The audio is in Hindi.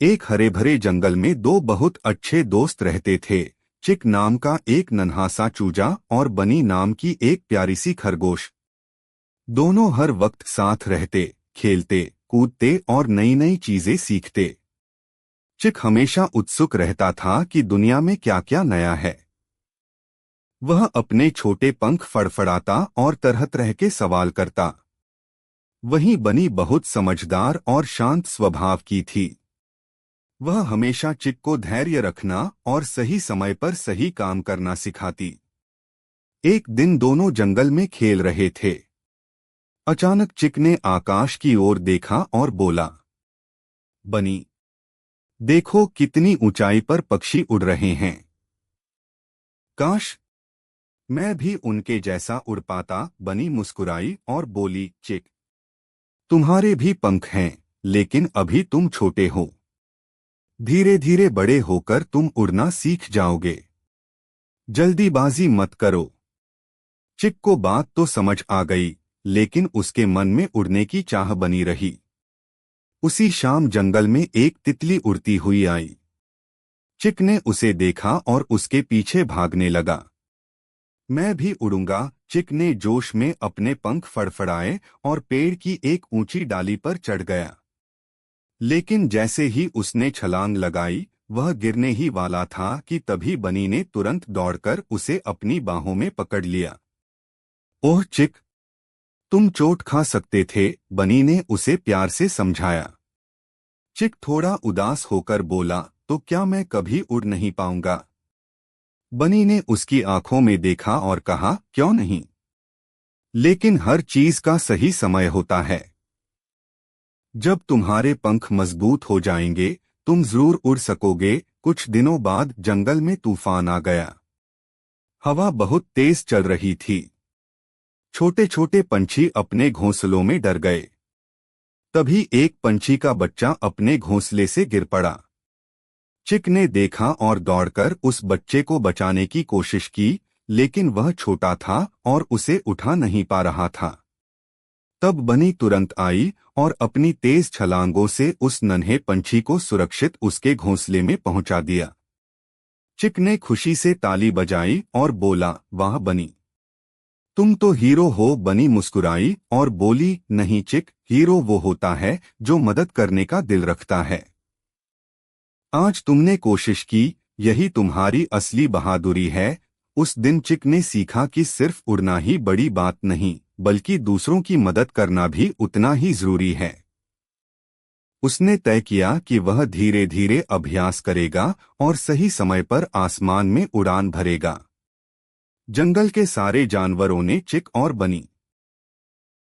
एक हरे भरे जंगल में दो बहुत अच्छे दोस्त रहते थे। चिक नाम का एक नन्हा सा चूजा और बनी नाम की एक प्यारी सी खरगोश। दोनों हर वक्त साथ रहते, खेलते, कूदते और नई नई चीजें सीखते। चिक हमेशा उत्सुक रहता था कि दुनिया में क्या क्या नया है। वह अपने छोटे पंख फड़फड़ाता और तरह तरह के सवाल करता। वहीं बनी बहुत समझदार और शांत स्वभाव की थी। वह हमेशा चिक को धैर्य रखना और सही समय पर सही काम करना सिखाती। एक दिन दोनों जंगल में खेल रहे थे। अचानक चिक ने आकाश की ओर देखा और बोला, बनी, देखो कितनी ऊंचाई पर पक्षी उड़ रहे हैं। काश मैं भी उनके जैसा उड़ पाता। बनी मुस्कुराई और बोली, चिक, तुम्हारे भी पंख हैं, लेकिन अभी तुम छोटे हो। धीरे धीरे बड़े होकर तुम उड़ना सीख जाओगे। जल्दीबाजी मत करो। चिक को बात तो समझ आ गई, लेकिन उसके मन में उड़ने की चाह बनी रही। उसी शाम जंगल में एक तितली उड़ती हुई आई। चिक ने उसे देखा और उसके पीछे भागने लगा। मैं भी उड़ूंगा, चिक ने जोश में अपने पंख फड़फड़ाए और पेड़ की एक ऊंची डाली पर चढ़ गया। लेकिन जैसे ही उसने छलांग लगाई, वह गिरने ही वाला था कि तभी बनी ने तुरंत दौड़कर उसे अपनी बाहों में पकड़ लिया। ओह चिक, तुम चोट खा सकते थे, बनी ने उसे प्यार से समझाया। चिक थोड़ा उदास होकर बोला, तो क्या मैं कभी उड़ नहीं पाऊंगा? बनी ने उसकी आंखों में देखा और कहा, क्यों नहीं? लेकिन हर चीज का सही समय होता है। जब तुम्हारे पंख मजबूत हो जाएंगे, तुम जरूर उड़ सकोगे। कुछ दिनों बाद जंगल में तूफान आ गया। हवा बहुत तेज चल रही थी। छोटे छोटे पंछी अपने घोंसलों में डर गए। तभी एक पंछी का बच्चा अपने घोंसले से गिर पड़ा। चिक ने देखा और दौड़कर उस बच्चे को बचाने की कोशिश की, लेकिन वह छोटा था और उसे उठा नहीं पा रहा था। तब बनी तुरंत आई और अपनी तेज छलांगों से उस नन्हे पंछी को सुरक्षित उसके घोंसले में पहुंचा दिया। चिक ने खुशी से ताली बजाई और बोला, वाह बनी, तुम तो हीरो हो। बनी मुस्कुराई और बोली, नहीं चिक, हीरो वो होता है जो मदद करने का दिल रखता है। आज तुमने कोशिश की, यही तुम्हारी असली बहादुरी है। उस दिन चिक ने सीखा कि सिर्फ उड़ना ही बड़ी बात नहीं, बल्कि दूसरों की मदद करना भी उतना ही जरूरी है। उसने तय किया कि वह धीरे धीरे अभ्यास करेगा और सही समय पर आसमान में उड़ान भरेगा। जंगल के सारे जानवरों ने चिक और बनी